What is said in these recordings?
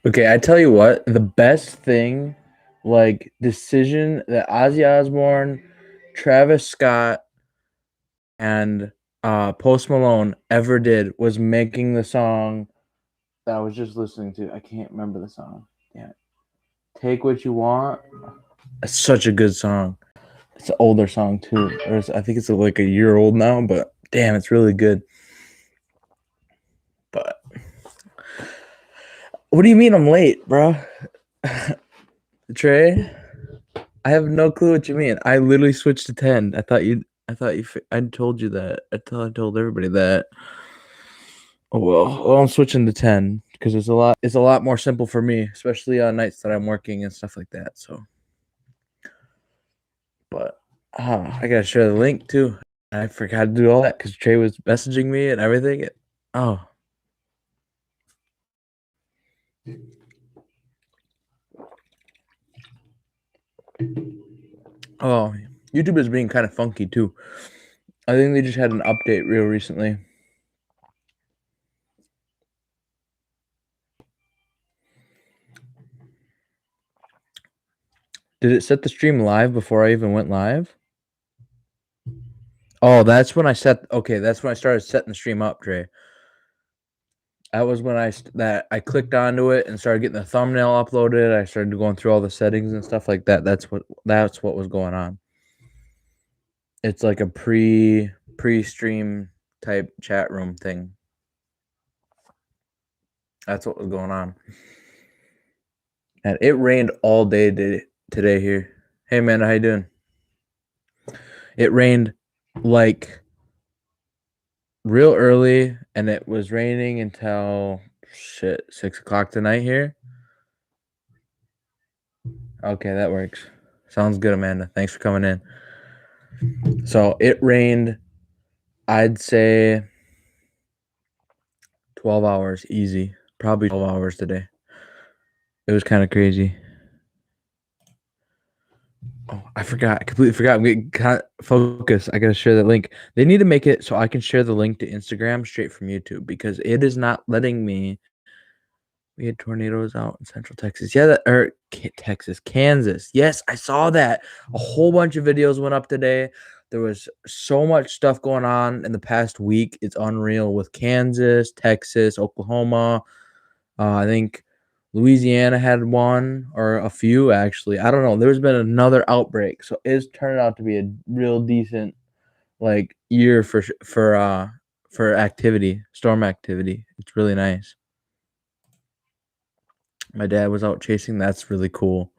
Okay, I tell you what, the best thing, like decision that Ozzy Osbourne, Travis Scott, and Post Malone ever did was making the song that I was just listening to. I can't remember the song. Yeah, Take What You Want. It's such a good song. It's an older song too. I think it's like a year old now, but damn, it's really good. But what do you mean I'm late, bro? Trey, I have no clue what you mean. I literally switched to 10. I told you that. I told everybody that. Oh well, I'm switching to 10 because it's a lot more simple for me, especially on nights that I'm working and stuff like that. So, but I gotta share the link too. I forgot to do all that because Trey was messaging me and everything. Oh, oh, YouTube is being kind of funky too. I think they just had an update real recently. Did it set the stream live before I even went live? Oh, that's when I started setting the stream up, Dre. That was when I clicked onto it and started getting the thumbnail uploaded. I started going through all the settings and stuff like that. That's what was going on. It's like a pre-stream type chat room thing. That's what was going on. And it rained all day today here. Hey man, how you doing? It rained like real early, and it was raining until 6 o'clock tonight here. Okay, that works. Sounds good, Amanda. Thanks for coming in. So it rained, I'd say 12 hours easy. Probably 12 hours today. It was kind of crazy. Oh, I forgot. I completely forgot. I'm getting focused. I gotta share the link. They need to make it so I can share the link to Instagram straight from YouTube because it is not letting me. We had tornadoes out in Central Texas. Yeah, Texas, Kansas. Yes, I saw that. A whole bunch of videos went up today. There was so much stuff going on in the past week. It's unreal with Kansas, Texas, Oklahoma. I think Louisiana had one or a few actually. I don't know. There's been another outbreak, so it's turned out to be a real decent like year for activity, storm activity. It's really nice. My dad was out chasing. That's really cool.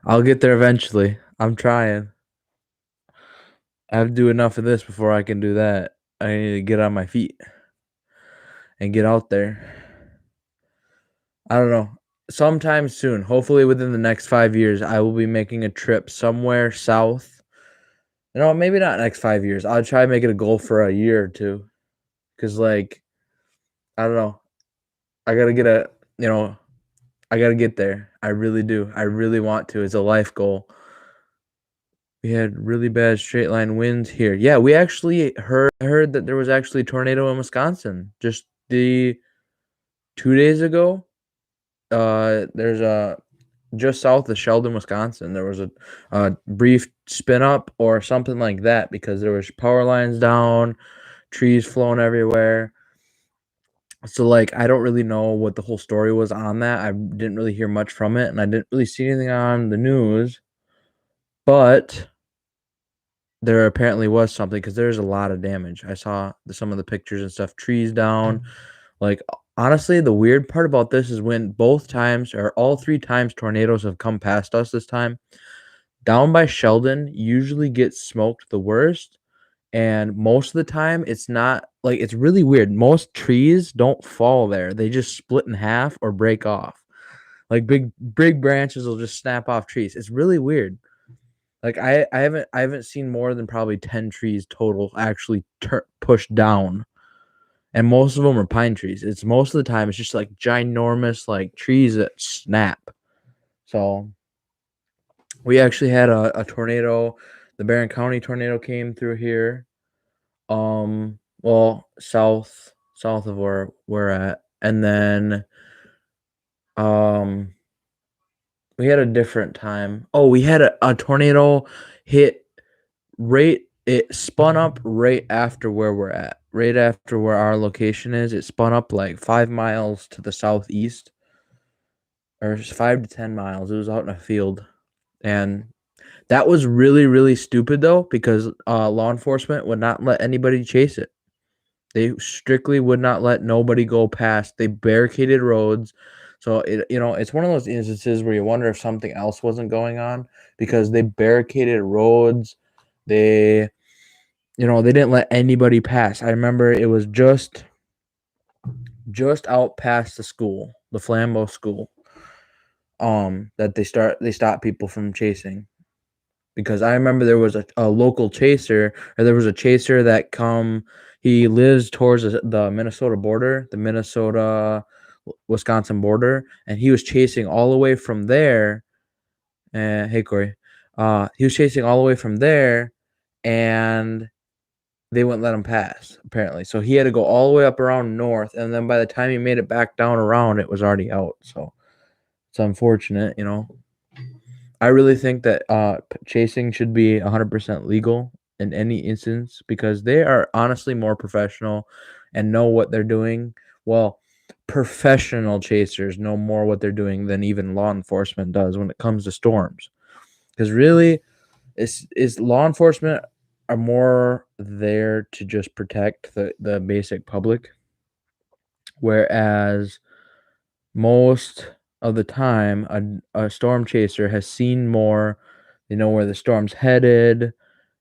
I'll get there eventually. I'm trying. I have to do enough of this before I can do that. I need to get on my feet and get out there. I don't know. Sometime soon, hopefully within the next 5 years, I will be making a trip somewhere south. You know, maybe not next 5 years. I'll try to make it a goal for a year or two. Cause like, I don't know. I gotta get I gotta get there. I really do. I really want to. It's a life goal. We had really bad straight line winds here. Yeah, we actually heard that there was actually a tornado in Wisconsin just the 2 days ago. There's a just south of Sheldon, Wisconsin. There was a brief spin up or something like that because there was power lines down, trees flowing everywhere. So like I don't really know what the whole story was on that. I didn't really hear much from it, and I didn't really see anything on the news. But there apparently was something because there's a lot of damage. I saw some of the pictures and stuff, trees down. Like honestly, the weird part about this is when both times or all three times tornadoes have come past us this time, down by Sheldon usually gets smoked the worst. And most of the time, it's not like it's really weird. Most trees don't fall there, they just split in half or break off. Like big branches will just snap off trees. It's really weird. Like I haven't seen more than probably 10 trees total actually pushed down, and most of them are pine trees. It's most of the time it's just like ginormous like trees that snap. So we actually had a tornado. The Barron County tornado came through here. Well, south of where we're at, and then Um, we had a different time. Oh, we had a tornado hit it spun up right after where we're at. Right after where our location is, it spun up like 5 miles to the southeast, or 5 to 10 miles. It was out in a field. And that was really, really stupid though, because law enforcement would not let anybody chase it. They strictly would not let nobody go past. They barricaded roads. So it's one of those instances where you wonder if something else wasn't going on, because they barricaded roads. They they didn't let anybody pass. I remember it was just out past the school, the Flambeau school, that they stopped people from chasing. Because I remember there was a local chaser, or there was a chaser that he lives towards the Minnesota border, the Minnesota Wisconsin border, and he was chasing all the way from there. And hey, Corey, he was chasing all the way from there, and they wouldn't let him pass, apparently. So he had to go all the way up around north, and then by the time he made it back down around, it was already out. So it's unfortunate, I really think that chasing should be 100% legal in any instance, because they are honestly more professional and know what they're doing. Well, professional chasers know more what they're doing than even law enforcement does when it comes to storms. Because really, is law enforcement are more there to just protect the basic public, whereas most of the time a storm chaser has seen more. They know where the storm's headed.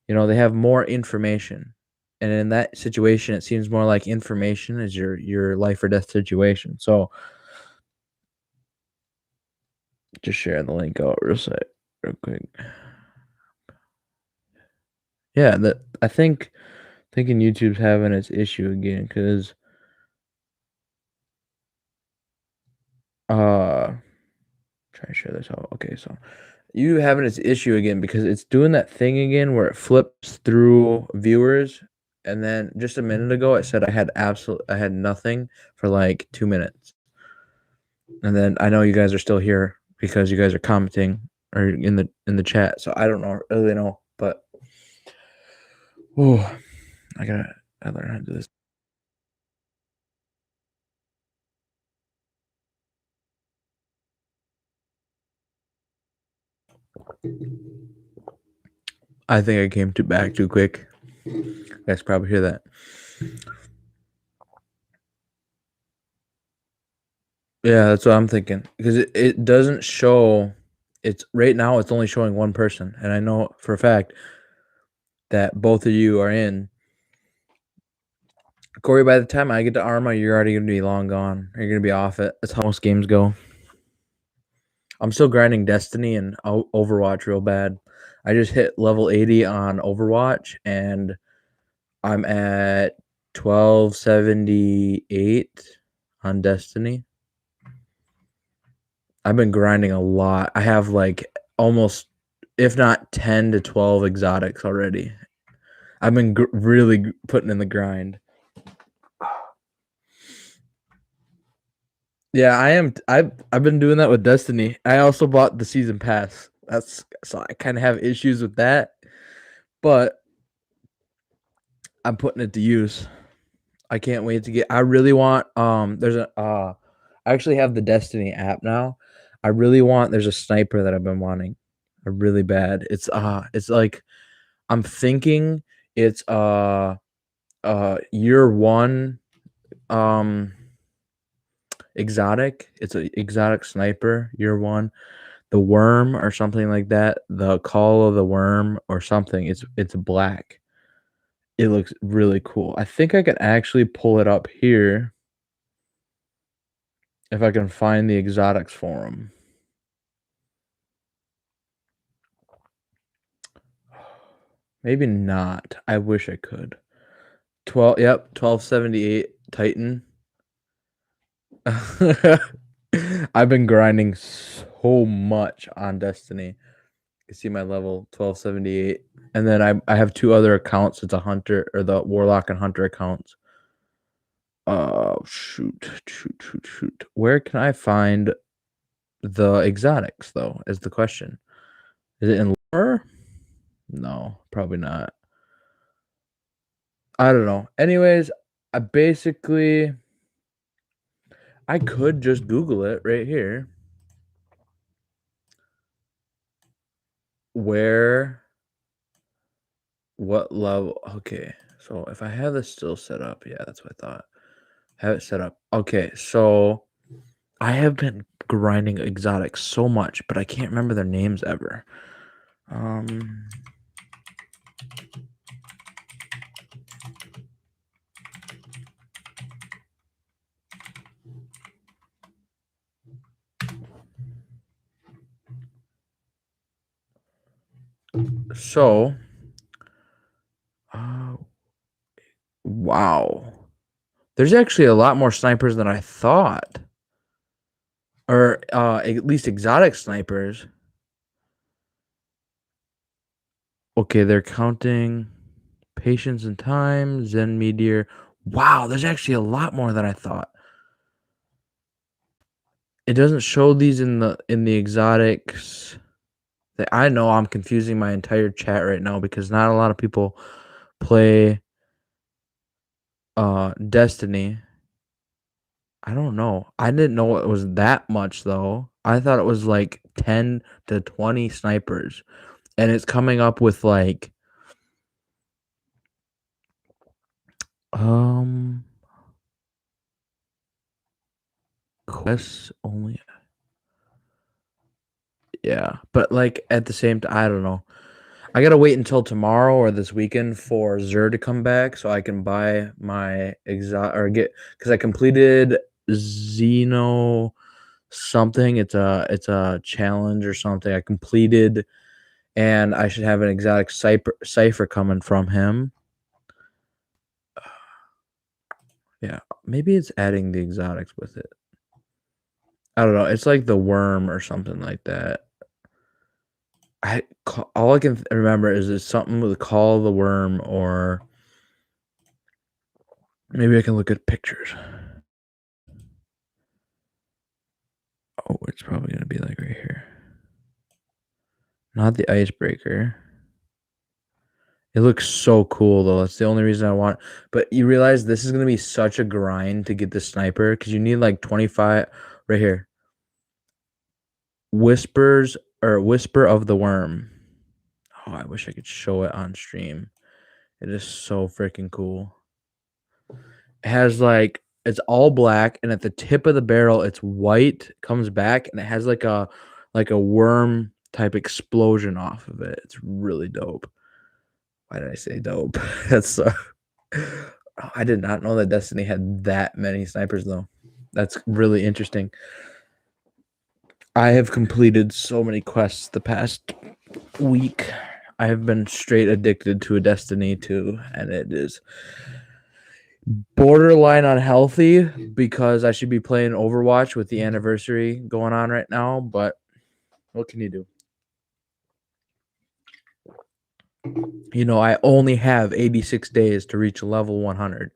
They have more information, and in that situation it seems more like information is your life or death situation. So just share the link out real quick. Yeah, that I think thinking YouTube's having its issue again, because try to share this out. Okay, so you having its issue again because it's doing that thing again where it flips through viewers, and then just a minute ago it said I had nothing for like 2 minutes. And then I know you guys are still here because you guys are commenting or in the chat. So I don't really know, but I learn how to do this. I think I came back too quick. You guys probably hear that. Yeah, that's what I'm thinking, because it doesn't show. It's right now it's only showing one person, and I know for a fact that both of you are in. Corey, by the time I get to Arma, you're already gonna be long gone. You're gonna be off it. That's how most games go. I'm still grinding Destiny and Overwatch real bad. I just hit level 80 on Overwatch, and I'm at 1278 on Destiny. I've been grinding a lot. I have like almost, if not 10 to 12 exotics already. I've been really putting in the grind. Yeah, I am. I've been doing that with Destiny. I also bought the season pass. So I kind of have issues with that, but I'm putting it to use. I can't wait to get. I really want. I actually have the Destiny app now. I really want. There's a sniper that I've been wanting, really bad. It's like I'm thinking it's year one exotic. It's an exotic sniper year one. The worm or something like that. The call of the worm or something. It's black. It looks really cool. I think I can actually pull it up here if I can find the exotics for him. Maybe not. I wish I could. 1278 Titan. I've been grinding so much on Destiny. You see my level 1278. And then I have 2 other accounts. It's a hunter, or the warlock and hunter accounts. Shoot. Where can I find the exotics, though, is the question. Is it in lore? No, probably not. I don't know. Anyways, I basically I could just Google it right here. Where what level? Okay, so if I have this still set up, yeah, that's what I thought. Have it set up. Okay, so I have been grinding exotics so much, but I can't remember their names ever. Um, so, uh, wow. There's actually a lot more snipers than I thought. Or at least exotic snipers. Okay, they're counting patience and time, Zen Meteor. Wow, there's actually a lot more than I thought. It doesn't show these in the exotics. I know I'm confusing my entire chat right now because not a lot of people play Destiny. I don't know. I didn't know it was that much though. I thought it was like 10 to 20 snipers. And it's coming up with like um quests only. Yeah, but like at the same time, I don't know. I gotta wait until tomorrow or this weekend for Zer to come back so I can buy my exo or get because I completed Xeno something. It's a challenge or something I completed, and I should have an exotic cipher coming from him. Yeah, maybe it's adding the exotics with it. I don't know. It's like the worm or something like that. All I can remember is it's something with call the worm, or maybe I can look at pictures. Oh, it's probably gonna be like right here. Not the icebreaker. It looks so cool though. That's the only reason I want. But you realize this is gonna be such a grind to get the sniper because you need like 25 right here. Whispers or Whisper of the Worm. Oh, I wish I could show it on stream. It is so freaking cool. It has like it's all black, and at the tip of the barrel, it's white, comes back, and it has like a worm type explosion off of it. It's really dope. Why did I say dope? That's so. I did not know that Destiny had that many snipers though. That's really interesting. I have completed so many quests the past week. I have been straight addicted to a Destiny 2, and it is borderline unhealthy because I should be playing Overwatch with the anniversary going on right now, but what can you do? You know, I only have 86 days to reach level 100.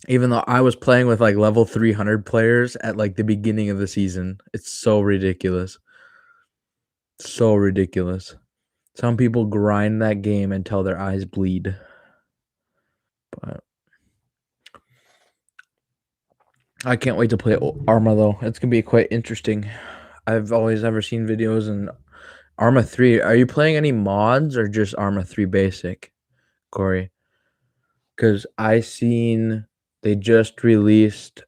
Even though I was playing with like level 300 players at like the beginning of the season. It's so ridiculous. So ridiculous. Some people grind that game until their eyes bleed. But I can't wait to play Arma though. It's gonna be quite interesting. I've always ever seen videos in Arma 3. Are you playing any mods or just Arma 3 basic, Corey? Because I seen they just released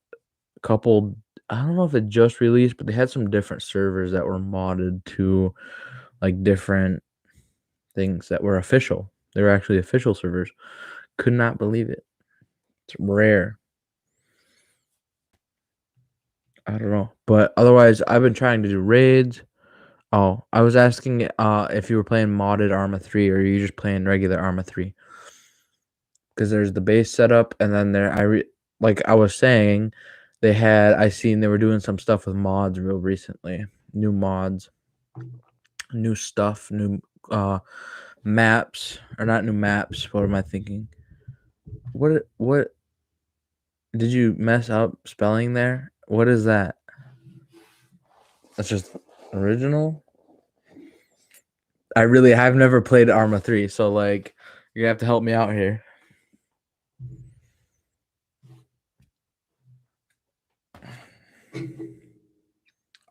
a couple. I don't know if it just released, but they had some different servers that were modded to like different things that were official. They were actually official servers. Could not believe it. It's rare. I don't know. But otherwise, I've been trying to do raids. Oh, I was asking if you were playing modded Arma 3 or you just playing regular Arma 3. Because there's the base setup, and then like I was saying, I seen they were doing some stuff with mods real recently. New mods, new stuff, new maps, or not new maps. What am I thinking? What did you mess up spelling there? What is that? That's just original. I've never played Arma 3, so like you're gonna have to help me out here.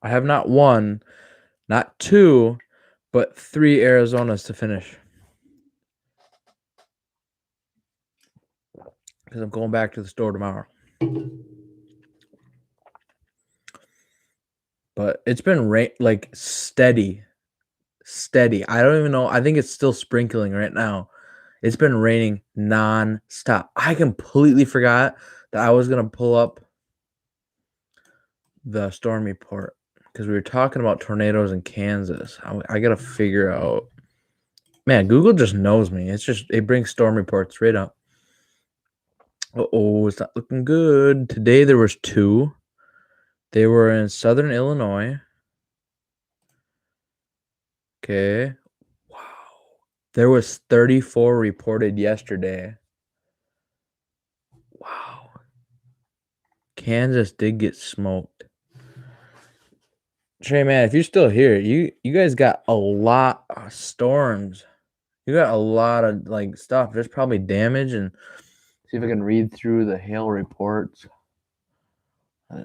I have not one, not two, but 3 Arizonas to finish. Because I'm going back to the store tomorrow. But it's been like steady. I don't even know. I think it's still sprinkling right now. It's been raining non-stop. I completely forgot that I was gonna pull up the storm report because we were talking about tornadoes in Kansas. I gotta figure out. Man, Google just knows me. It brings storm reports right up. Oh, it's not looking good. Today there was 2. They were in southern Illinois. Okay. Wow. There was 34 reported yesterday. Wow. Kansas did get smoked. Trey, man, if you're still here, you guys got a lot of storms. You got a lot of like stuff. There's probably damage, and see if I can read through the hail reports.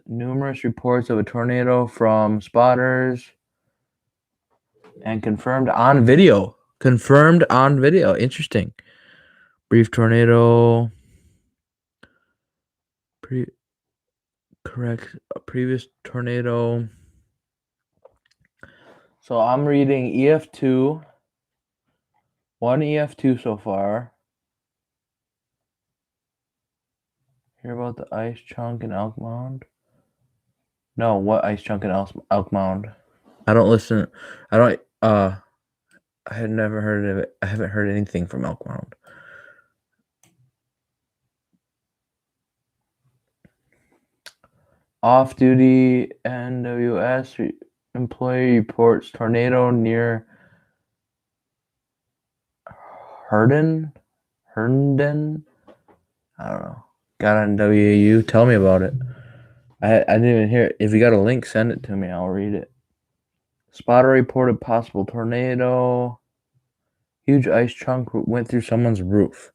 Numerous reports of a tornado from spotters and confirmed on video. Interesting. Brief tornado. Correct. A previous tornado. So I'm reading EF2. 1 EF2 so far. Hear about the ice chunk in Elk Mound? No, what ice chunk in Elk Mound? I don't listen. I had never heard of it. I haven't heard anything from Elk Mound. Off-duty NWS employee reports tornado near Herndon. I don't know. Got on WAU. Tell me about it. I didn't even hear it. If you got a link, send it to me. I'll read it. Spotter reported possible tornado. Huge ice chunk went through someone's roof.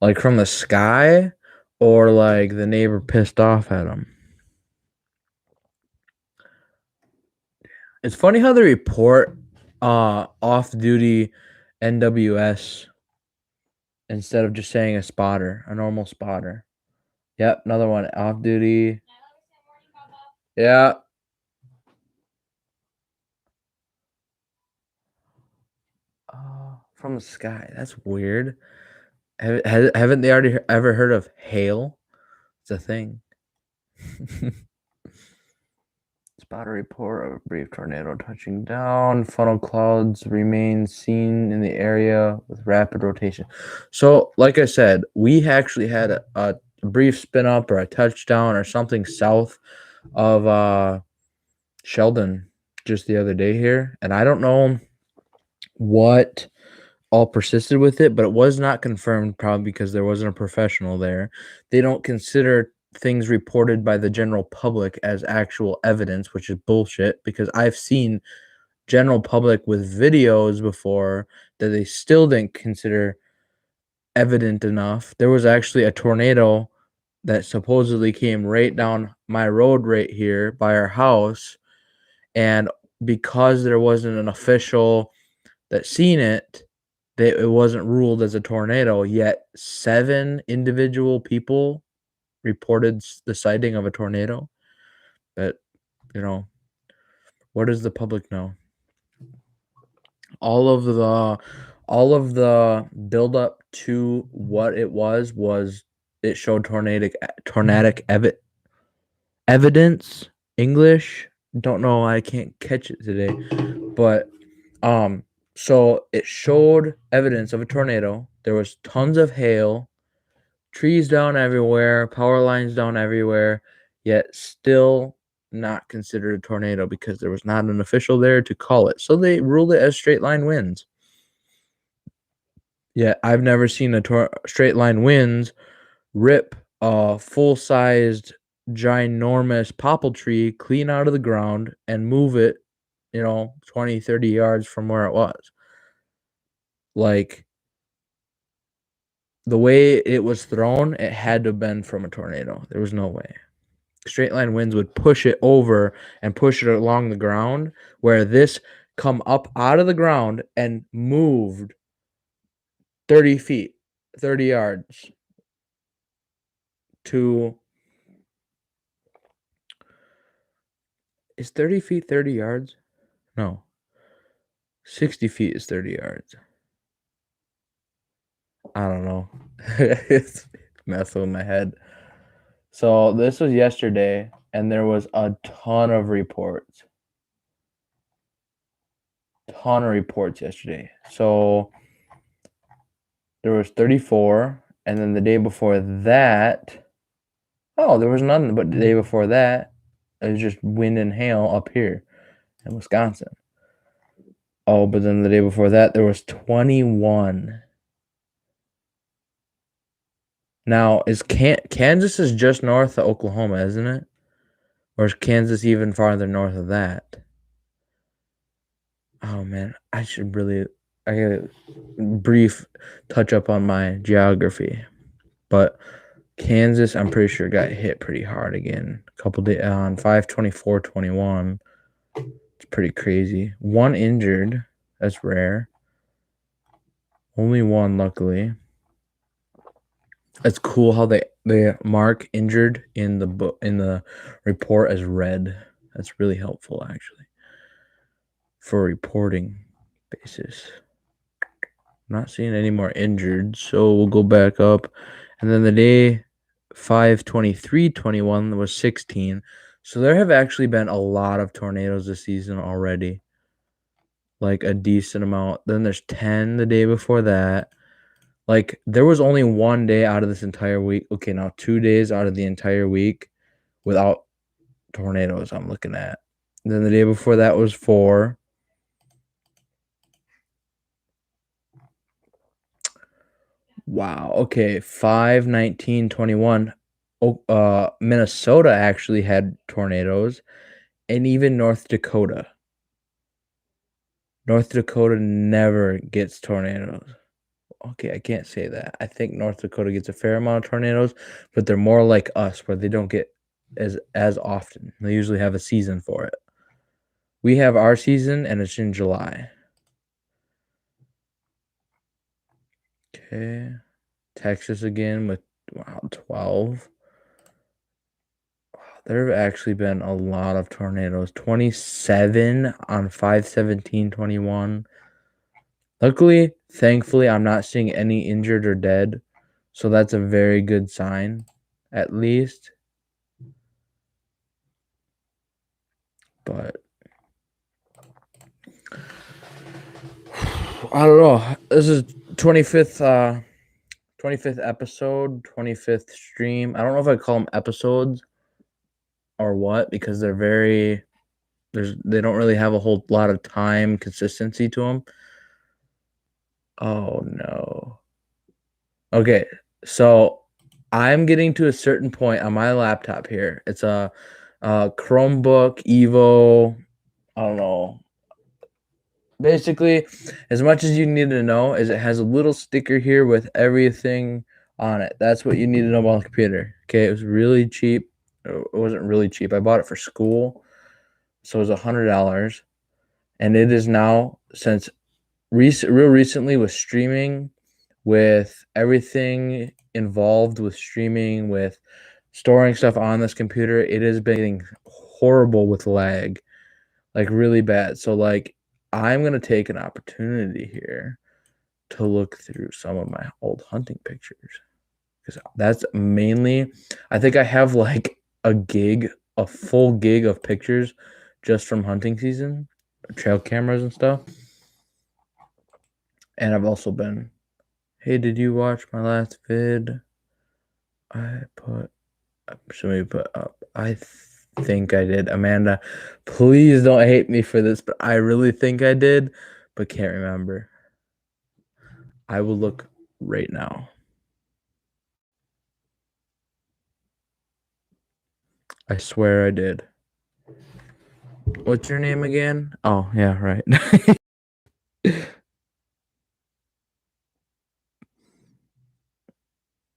Like from the sky, or like the neighbor pissed off at him. It's funny how they report off-duty NWS instead of just saying a normal spotter. Yep, another one, off-duty. Yeah. From the sky. That's weird. Haven't they already ever heard of hail? It's a thing. Spotter report of a brief tornado touching down. Funnel clouds remain seen in the area with rapid rotation. So, like I said, we actually had a brief spin up or a touchdown or something south of Sheldon just the other day here. And I don't know what all persisted with it, but it was not confirmed, probably because there wasn't a professional there. They don't consider things reported by the general public as actual evidence, which is bullshit, because I've seen general public with videos before that they still didn't consider evident enough. There was actually a tornado that supposedly came right down my road right here by our house, and because there wasn't an official that seen it, it wasn't ruled as a tornado, yet 7 individual people reported the sighting of a tornado. But, what does the public know? All of the build up to what it was it showed tornadic evidence. English, don't know, I can't catch it today. But so it showed evidence of a tornado. There was tons of hail, trees down everywhere, power lines down everywhere, yet still not considered a tornado because there was not an official there to call it. So they ruled it as straight line winds. Yeah, I've never seen a straight line winds rip a full-sized ginormous popple tree clean out of the ground and move it, 20, 30 yards from where it was. Like, the way it was thrown, it had to have been from a tornado. There was no way. Straight line winds would push it over and push it along the ground, where this come up out of the ground and moved 30 feet, 30 yards to... Is 30 feet 30 yards? No. 60 feet is 30 yards. I don't know. It's messing with my head. So this was yesterday, and there was a ton of reports. Yesterday. So there was 34, and then the day before that, there was none. But the day before that, it was just wind and hail up here in Wisconsin. Oh, but then the day before that, there was 21. Now, Kansas is just north of Oklahoma, isn't it? Or is Kansas even farther north of that? Oh, man. I got a brief touch up on my geography. But Kansas, I'm pretty sure, got hit pretty hard again. A couple days on 5/24/21. It's pretty crazy. One injured. That's rare. Only one, luckily. It's cool how they mark injured in the report as red. That's really helpful, actually, for reporting basis. I'm not seeing any more injured, so we'll go back up. And then the day 5/23/21 was 16. So there have actually been a lot of tornadoes this season already. Like a decent amount. Then there's 10 the day before that. Like, there was only one day out of this entire week. Okay, now 2 days out of the entire week without tornadoes I'm looking at. And then the day before that was 4. Wow. Okay, 5/19/21. Minnesota actually had tornadoes, and even North Dakota. North Dakota never gets tornadoes. Okay, I can't say that. I think North Dakota gets a fair amount of tornadoes, but they're more like us, where they don't get as often. They usually have a season for it. We have our season, and it's in July. Okay. Texas again with 12. Wow, there have actually been a lot of tornadoes. 27 on 5/17/21. Luckily, thankfully, I'm not seeing any injured or dead, so that's a very good sign, at least. But I don't know. This is 25th episode, 25th stream. I don't know if I call them episodes or what, because they don't really have a whole lot of time consistency to them. Oh no. Okay, so I'm getting to a certain point on my laptop here. It's a Chromebook Evo. I don't know. Basically, as much as you need to know is it has a little sticker here with everything on it. That's what you need to know about the computer. Okay, it was really cheap. It wasn't really cheap. I bought it for school, so it was $100, and it is now, since real recently, with streaming, with everything involved with streaming, with storing stuff on this computer, it has been getting horrible with lag, like really bad. So like, I'm gonna take an opportunity here to look through some of my old hunting pictures, because that's mainly, I think I have like a full gig of pictures just from hunting season, trail cameras and stuff. And I've also been, hey, did you watch my last vid? Somebody put up. I think I did. Amanda, please don't hate me for this, but I really think I did, but can't remember. I will look right now. I swear I did. What's your name again? Oh, yeah, right.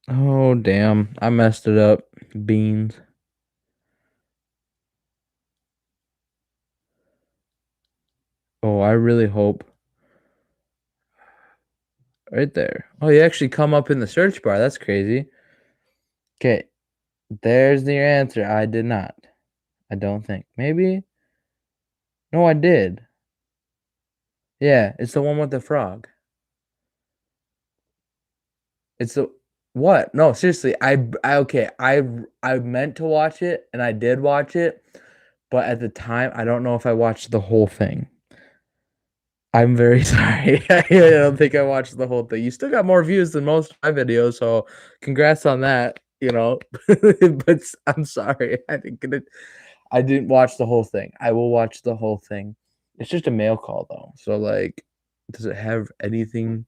Oh, damn. I messed it up. Beans. Oh, I really hope. Right there. Oh, you actually come up in the search bar. That's crazy. Okay. There's your answer. I did not. I don't think. Maybe? No, I did. Yeah, it's the one with the frog. It's the what? No, seriously. Okay. I meant to watch it and I did watch it, but at the time I don't know if I watched the whole thing. I'm very sorry. I don't think I watched the whole thing. You still got more views than most of my videos, so congrats on that, but I'm sorry. I didn't watch the whole thing. I will watch the whole thing. It's just a mail call though. So like does it have anything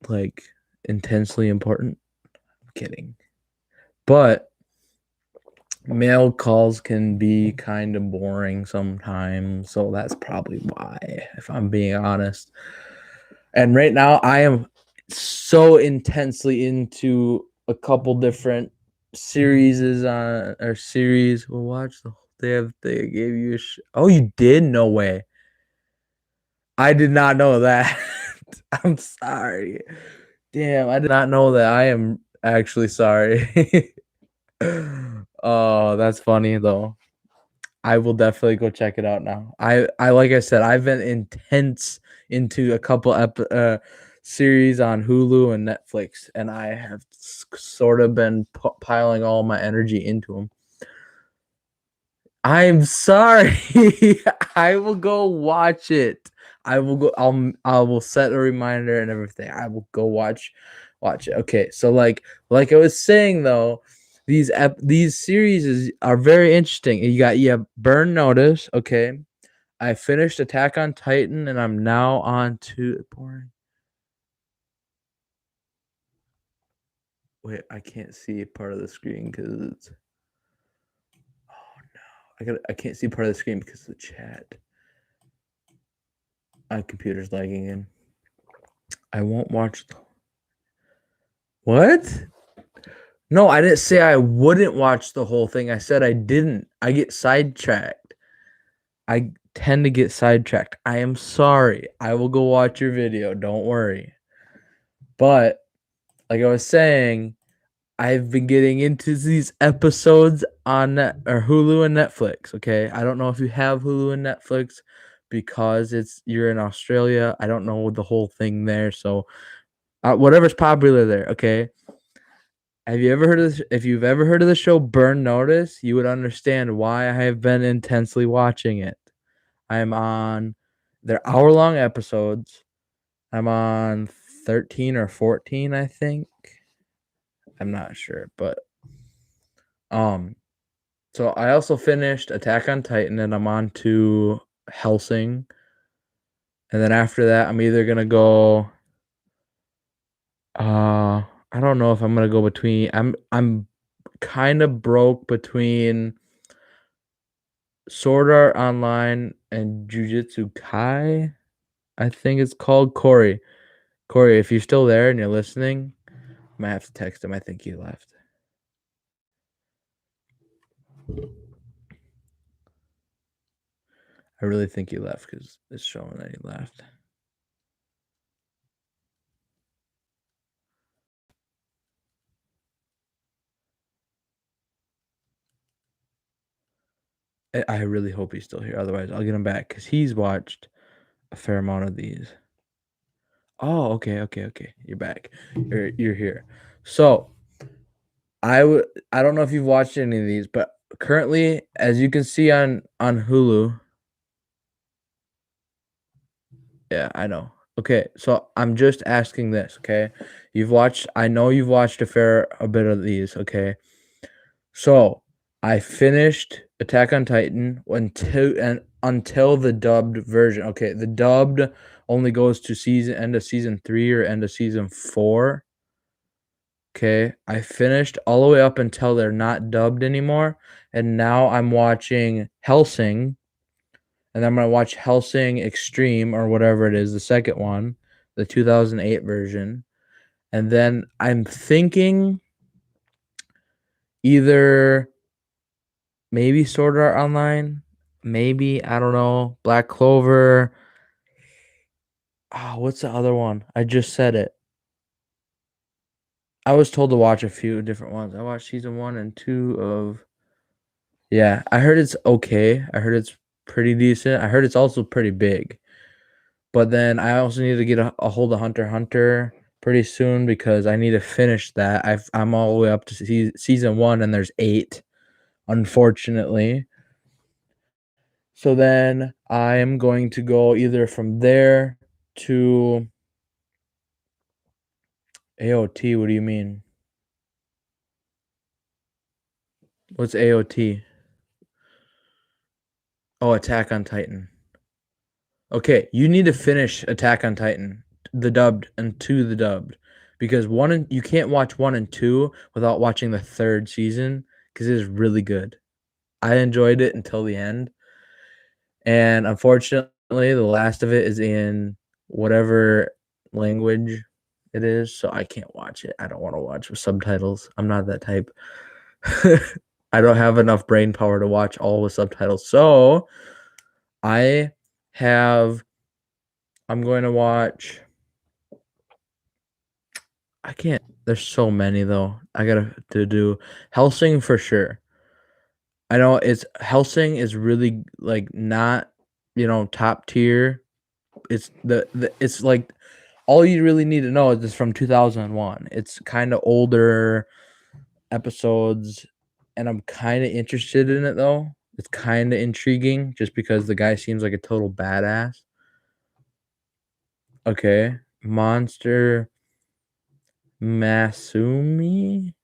like intensely important? I'm kidding. But mail calls can be kind of boring sometimes, so that's probably why, if I'm being honest. And right now, I am so intensely into a couple different series on or series. We'll watch the whole. They gave you oh, you did? No way. I did not know that. I'm sorry. Damn, I did not know that. I am actually sorry. Oh, that's funny though. I will definitely go check it out now. I like I said, I've been intense into a couple series on Hulu and Netflix, and I have sort of been piling all my energy into them. I'm sorry. I will go watch it. I will go. I will set a reminder and everything. I will go watch it. Okay, so like I was saying though, these series are very interesting. You have Burn Notice. Okay, I finished Attack on Titan, and I'm now on to boring. Wait, I can't see part of the screen because it's. Oh no, I can't see part of the screen because of the chat. My computer's lagging in. I won't watch. What? No, I didn't say I wouldn't watch the whole thing. I said I didn't. I get sidetracked. I tend to get sidetracked. I am sorry. I will go watch your video. Don't worry. But like I was saying, I've been getting into these episodes on Hulu and Netflix. Okay, I don't know if you have Hulu and Netflix because you're in Australia. I don't know the whole thing there. So whatever's popular there. Okay. Have you ever heard of this? If you've ever heard of the show Burn Notice, you would understand why I have been intensely watching it. I'm on They're hour-long episodes. I'm on 13 or 14, I think. I'm not sure, but so I also finished Attack on Titan and I'm on to Helsing. And then after that, I'm either gonna go I don't know if I'm gonna go between I'm kind of broke between Sword Art Online and Jujutsu Kai, I think it's called. Corey, if you're still there and you're listening, I might have to text him. I think he left. I really think he left because it's showing that he left. I really hope he's still here. Otherwise, I'll get him back because he's watched a fair amount of these. Oh, okay. You're back. You're here. So I don't know if you've watched any of these, but currently, as you can see on Hulu. Yeah, I know. Okay, so I'm just asking this, okay? I know you've watched a bit of these, okay? So I finished Attack on Titan until the dubbed version. Okay, the dubbed only goes to end of season 3 or end of season 4. Okay, I finished all the way up until they're not dubbed anymore, and now I'm watching Hellsing, and I'm gonna watch Hellsing Extreme or whatever it is, the second one, the 2008 version, and then I'm thinking either maybe Sword Art Online, maybe I don't know, Black Clover. Oh, what's the other one? I just said it. I was told to watch a few different ones. I watched season 1 and 2 of. Yeah, I heard it's okay. I heard it's pretty decent. I heard it's also pretty big. But then I also need to get a hold of Hunter x Hunter pretty soon because I need to finish that. I'm all the way up to season 1 and there's 8, unfortunately. So then I am going to go either from there to AOT. What do you mean? What's AOT? Oh, Attack on Titan. Okay, you need to finish Attack on Titan, the dubbed and to the dubbed, because you can't watch 1 and 2 without watching the third season because it is really good. I enjoyed it until the end, and unfortunately, the last of it is in whatever language it is, so I can't watch it. I don't want to watch with subtitles. I'm not that type. I don't have enough brain power to watch all with subtitles, so I have. I'm going to watch. I can't. There's so many though. I gotta to do Helsing for sure. I know it's Helsing is really like not top tier. It's it's like all you really need to know is it's from 2001. It's kind of older episodes, and I'm kind of interested in it though. It's kind of intriguing just because the guy seems like a total badass. Okay, Monster Masumi.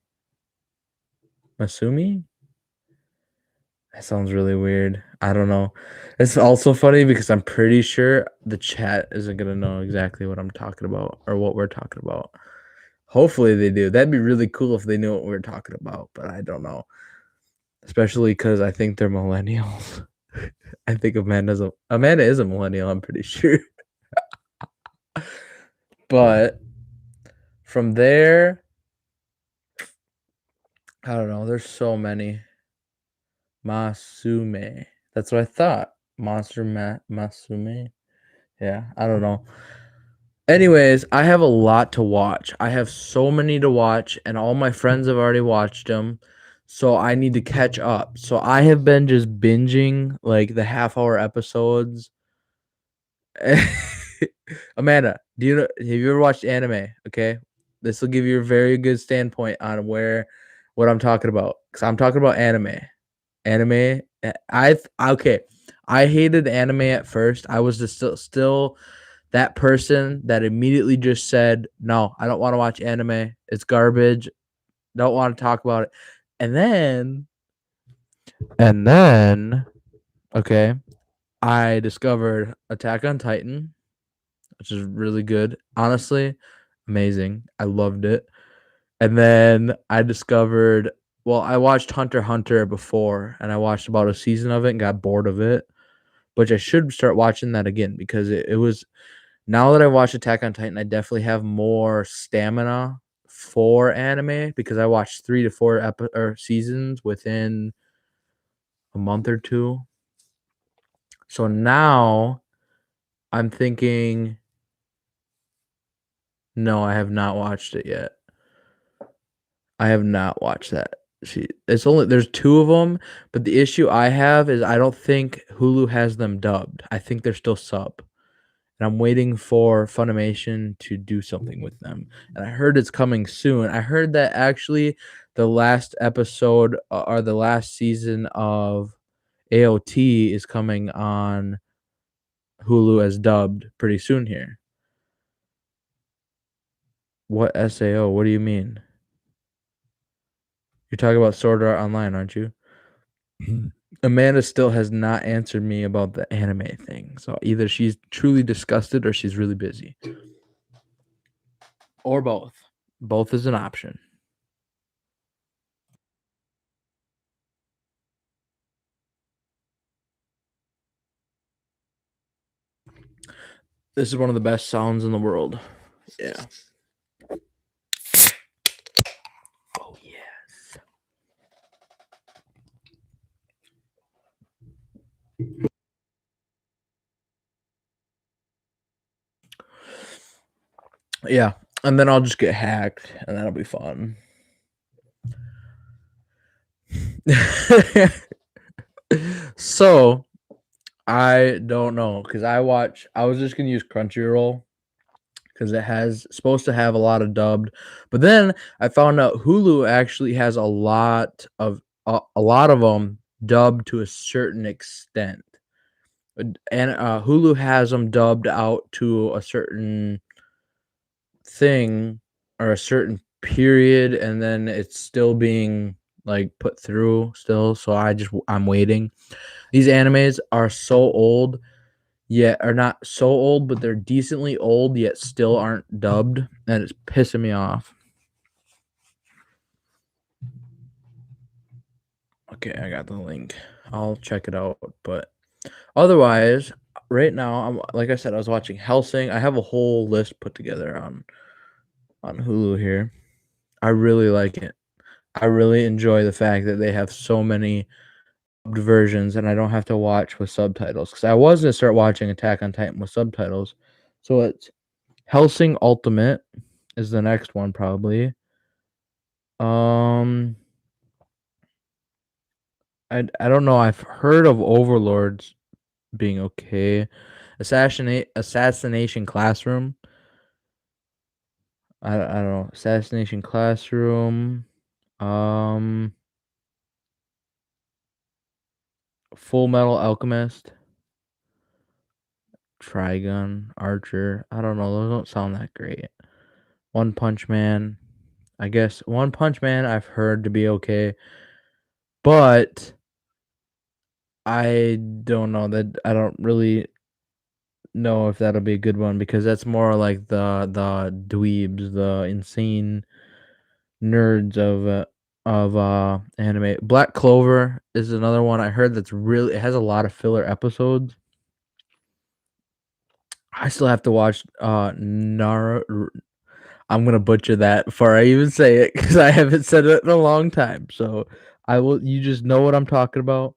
Masumi? That sounds really weird. I don't know. It's also funny because I'm pretty sure the chat isn't gonna know exactly what I'm talking about or what we're talking about. Hopefully they do. That'd be really cool if they knew what we were talking about, but I don't know. Especially because I think they're millennials. I think Amanda is a millennial, I'm pretty sure. But from there, I don't know. There's so many. Masume. That's what I thought. Masume. Yeah, I don't know. Anyways, I have a lot to watch. I have so many to watch, and all my friends have already watched them. So I need to catch up. So I have been just binging like the half-hour episodes. Amanda, have you ever watched anime? Okay, this will give you a very good standpoint on what I'm talking about. Because I'm talking about anime. Anime. Okay. I hated anime at first. I was just still that person that immediately just said, "No, I don't want to watch anime. It's garbage. Don't want to talk about it." And then, okay, I discovered Attack on Titan, which is really good. Honestly, amazing. I loved it. And then I discovered, well, I watched Hunter x Hunter before, and I watched about a season of it and got bored of it. Which I should start watching that again because it was. Now that I watched Attack on Titan, I definitely have more stamina for anime because I watched 3 to 4 seasons within a month or two. So now I'm thinking, no, I have not watched it yet. I have not watched that. There's 2 of them, but the issue I have is I don't think Hulu has them dubbed. I think they're still sub. And I'm waiting for Funimation to do something with them. And I heard it's coming soon. I heard that actually the last episode or the last season of AOT is coming on Hulu as dubbed pretty soon here. What SAO? What do you mean? You're talking about Sword Art Online, aren't you? Amanda still has not answered me about the anime thing. So either she's truly disgusted or she's really busy. Or both. Both is an option. This is one of the best sounds in the world. Yeah. Oh yes. Yeah. And then I'll just get hacked and that'll be fun. So I don't know because I was just gonna use Crunchyroll because it has supposed to have a lot of dubbed, but then I found out Hulu actually has a lot of them dubbed to a certain extent, and Hulu has them dubbed out to a certain thing or a certain period, and then it's still being like put through still. So I'm waiting. These animes are so old yet are not so old, but they're decently old yet still aren't dubbed, and it's pissing me off. Okay, I got the link. I'll check it out. But otherwise, right now, I'm like I said, I was watching Hellsing. I have a whole list put together on Hulu here. I really like it. I really enjoy the fact that they have so many versions and I don't have to watch with subtitles. Because I was gonna start watching Attack on Titan with subtitles. So it's Hellsing Ultimate is the next one probably. Um, I don't know. I've heard of Overlords being okay. Assassination Classroom. I don't know. Assassination Classroom. Um, Full Metal Alchemist. Trigun, Archer. I don't know. Those don't sound that great. One Punch Man. I guess One Punch Man I've heard to be okay, but I don't know that I don't really know if that'll be a good one because that's more like the dweebs, the insane nerds of anime. Black Clover is another one I heard that's really it has a lot of filler episodes. I still have to watch Naruto. I'm gonna butcher that before I even say it because I haven't said it in a long time. So I will. You just know what I'm talking about.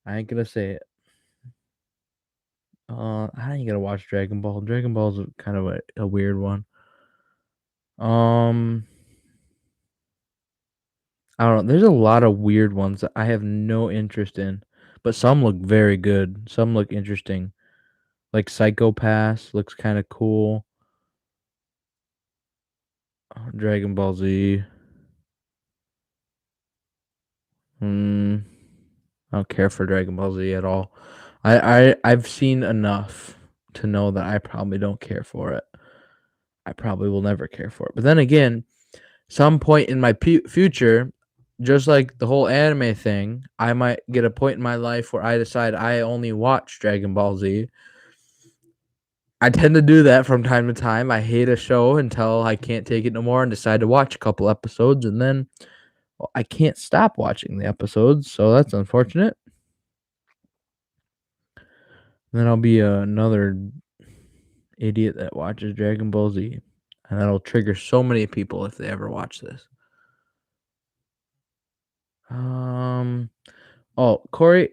I ain't gonna say it. I ain't gonna watch Dragon Ball. Dragon Ball's kind of a weird one. Um, I don't know. There's a lot of weird ones that I have no interest in, but some look very good. Some look interesting. Like Psycho Pass looks kind of cool. Dragon Ball Z. Hmm. I don't care for Dragon Ball Z at all. I've seen enough to know that I probably don't care for it. I probably will never care for it. But then again, some point in my future, just like the whole anime thing, I might get a point in my life where I decide I only watch Dragon Ball Z. I tend to do that from time to time. I hate a show until I can't take it no more and decide to watch a couple episodes, and then I can't stop watching the episodes, so that's unfortunate. And then I'll be another idiot that watches Dragon Ball Z, and that'll trigger so many people if they ever watch this. Um. Oh, Corey.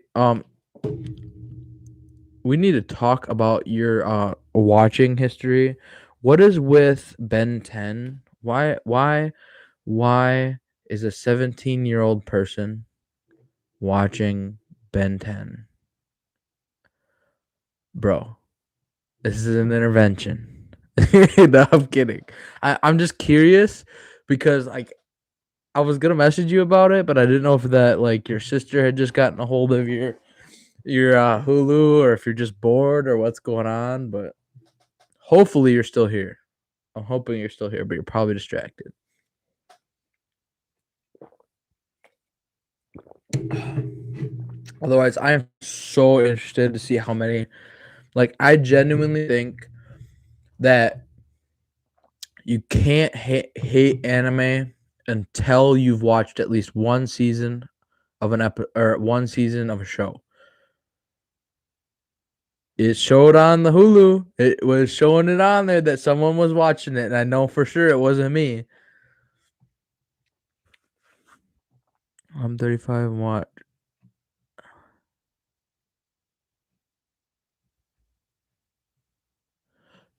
We need to talk about your watching history. What is with Ben 10? Why is a 17-year-old person watching Ben 10? Bro, this is an intervention. No, I'm kidding. I'm just curious because like I was gonna message you about it, but I didn't know if that like your sister had just gotten a hold of your Hulu or if you're just bored or what's going on. But hopefully you're still here. I'm hoping you're still here, but you're probably distracted. Otherwise, I am so interested to see how many. Like, I genuinely think that you can't hate anime until you've watched at least one season of an or one season of a show. It showed on the Hulu. It was showing it on there that someone was watching it, and I know for sure it wasn't me. I'm 35 and watch.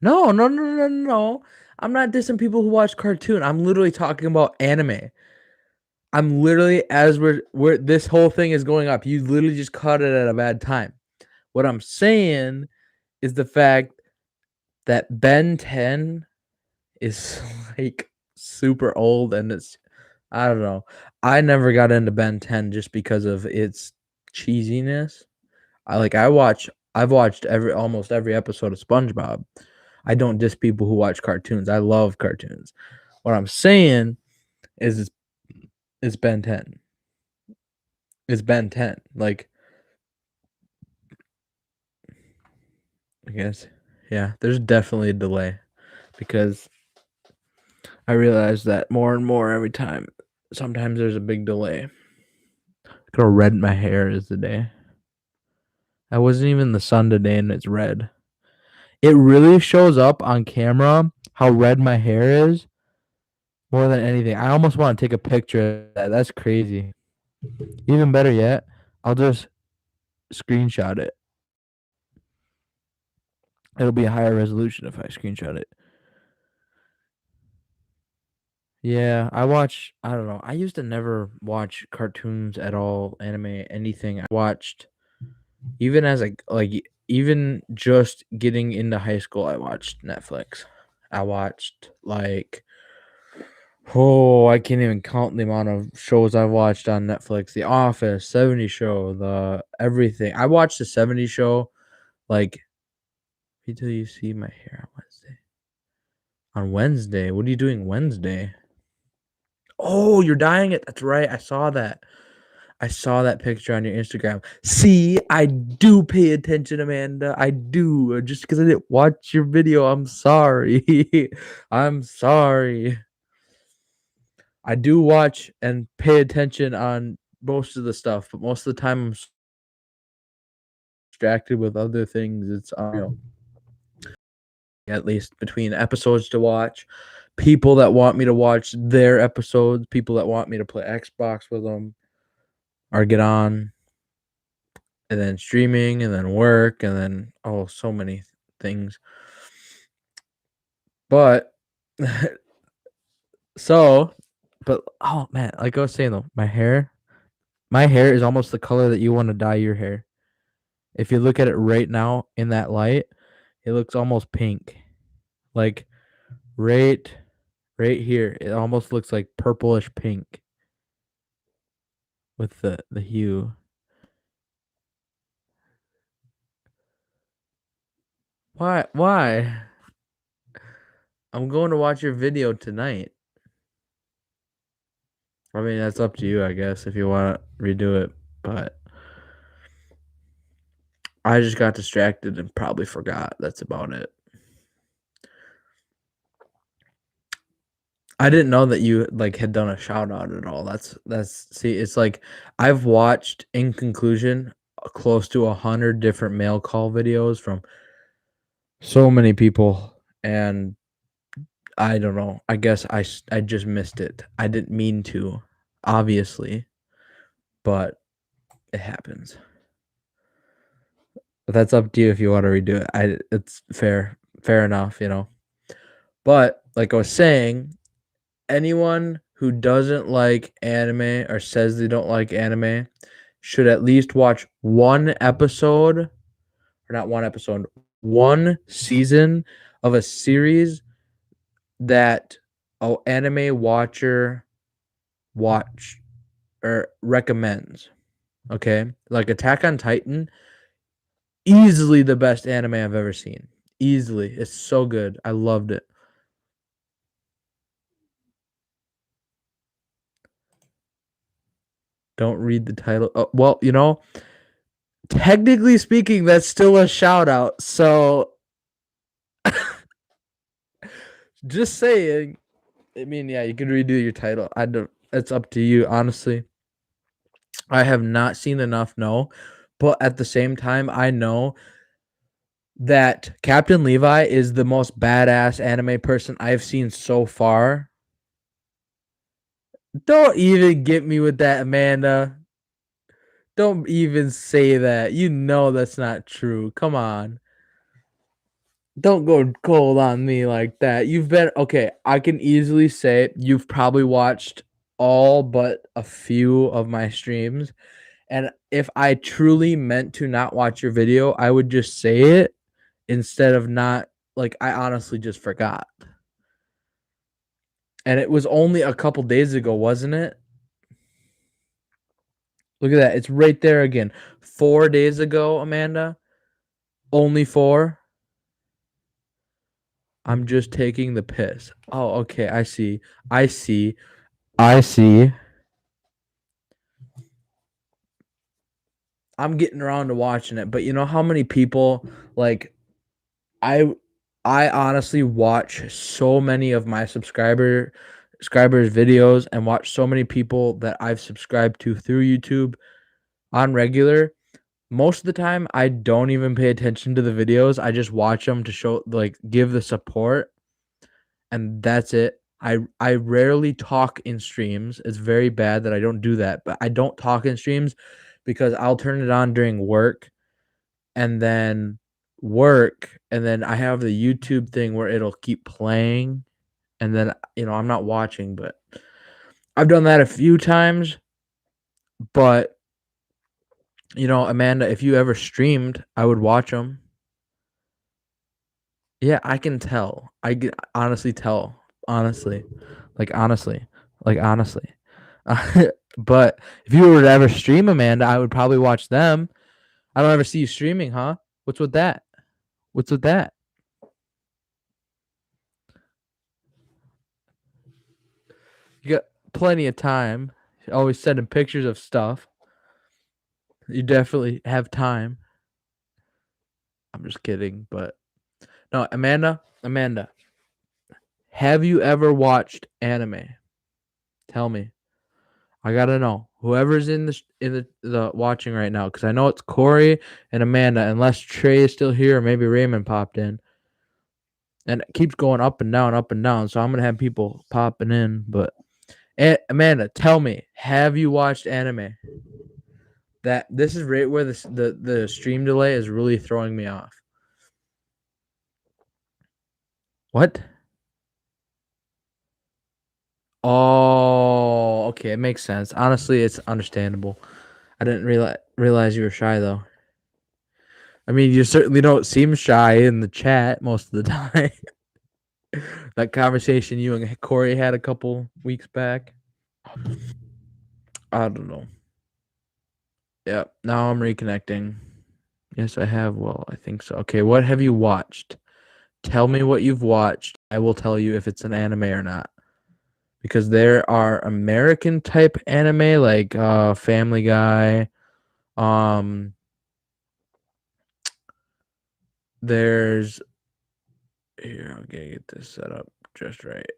No, no, no, no, no. I'm not dissing people who watch cartoon. I'm literally talking about anime. I'm literally as we're this whole thing is going up. You literally just caught it at a bad time. What I'm saying is the fact that Ben 10 is like super old and it's I don't know. I never got into Ben 10 just because of its cheesiness. I've watched almost every episode of SpongeBob. I don't diss people who watch cartoons. I love cartoons. What I'm saying is it's Ben 10. It's Ben 10. Like I guess yeah, there's definitely a delay because I realize that more and more every time. Sometimes there's a big delay. Look how red my hair is today. I wasn't even in the sun today and it's red. It really shows up on camera how red my hair is more than anything. I almost want to take a picture of that. That's crazy. Even better yet, I'll just screenshot it. It'll be a higher resolution if I screenshot it. Yeah, I don't know. I used to never watch cartoons at all, anime, anything. I watched even as even just getting into high school, I watched Netflix. I watched I can't even count the amount of shows I've watched on Netflix. The Office, 70 Show, the everything. I watched the 70 Show like until you see my hair on Wednesday. On Wednesday? What are you doing Wednesday? Oh, you're dyeing it. That's right. I saw that. I saw that picture on your Instagram. See, I do pay attention, Amanda. I do. Just because I didn't watch your video, I'm sorry. I'm sorry. I do watch and pay attention on most of the stuff, but most of the time I'm distracted with other things. It's unreal. At least between episodes to watch, people that want me to watch their episodes, people that want me to play Xbox with them, or get on, and then streaming, and then work, and then so many things. But oh man, like I was saying though, my hair is almost the color that you want to dye your hair. If you look at it right now in that light, it looks almost pink. Like right right here, it almost looks like purplish pink with the hue. Why? Why? I'm going to watch your video tonight. I mean, that's up to you, I guess, if you want to redo it. But I just got distracted and probably forgot. That's about it. I didn't know that you had done a shout out at all. That's see, it's like I've watched in conclusion close to 100 different mail call videos from so many people, and I don't know. I guess I just missed it. I didn't mean to, obviously, but it happens. But that's up to you if you want to redo it. It's fair enough, you know. But like I was saying, anyone who doesn't like anime or says they don't like anime should at least watch one episode, or not one episode, one season of a series that an anime watcher watch or recommends. Okay? Like Attack on Titan, easily the best anime I've ever seen. Easily. It's so good. I loved it. Don't read the title. Oh, well, technically speaking, that's still a shout out. So just saying. I mean, yeah, you can redo your title. I don't. It's up to you, honestly. I have not seen enough, no, but at the same time, I know that Captain Levi is the most badass anime person I've seen so far. Don't even get me with that, Amanda. Don't even say that. You know that's not true. Come on. Don't go cold on me like that. You've been okay. I can easily say you've probably watched all but a few of my streams. And if I truly meant to not watch your video, I would just say it instead of not. Like, I honestly just forgot. And it was only a couple days ago, wasn't it? Look at that. It's right there again. 4 days ago, Amanda. Only 4. I'm just taking the piss. Oh, okay. I see. I see. I see. I'm getting around to watching it, but you know how many people like I I honestly watch so many of my subscribers videos and watch so many people that I've subscribed to through YouTube on regular. Most of the time I don't even pay attention to the videos. I just watch them to show like give the support and that's it. I rarely talk in streams. It's very bad that I don't do that, but I don't talk in streams because I'll turn it on during work and then I have the YouTube thing where it'll keep playing and then I'm not watching, but I've done that a few times, but Amanda, if you ever streamed, I would watch them. Yeah, I can tell. I can honestly tell. Honestly. Like honestly. Like honestly. But if you were to ever stream, Amanda, I would probably watch them. I don't ever see you streaming, huh? What's with that? What's with that? You got plenty of time. You're always sending pictures of stuff. You definitely have time. I'm just kidding, but no, Amanda, have you ever watched anime? Tell me. I gotta know. Whoever's in the watching right now, because I know it's Corey and Amanda, unless Trey is still here, or maybe Raymond popped in. And it keeps going up and down, up and down. So I'm gonna have people popping in. But Amanda, tell me, have you watched anime? That this is right where the stream delay is really throwing me off. What? Oh, okay, it makes sense. Honestly, it's understandable. I didn't realize you were shy though. I mean, you certainly don't seem shy in the chat most of the time. That conversation you and Corey had a couple weeks back. I don't know. Yep. Now I'm reconnecting. Yes, I have. Well, I think so. Okay, what have you watched? Tell me what you've watched. I will tell you if it's an anime or not. Because there are American type anime like Family Guy. Um there's here, I'm gonna get this set up just right.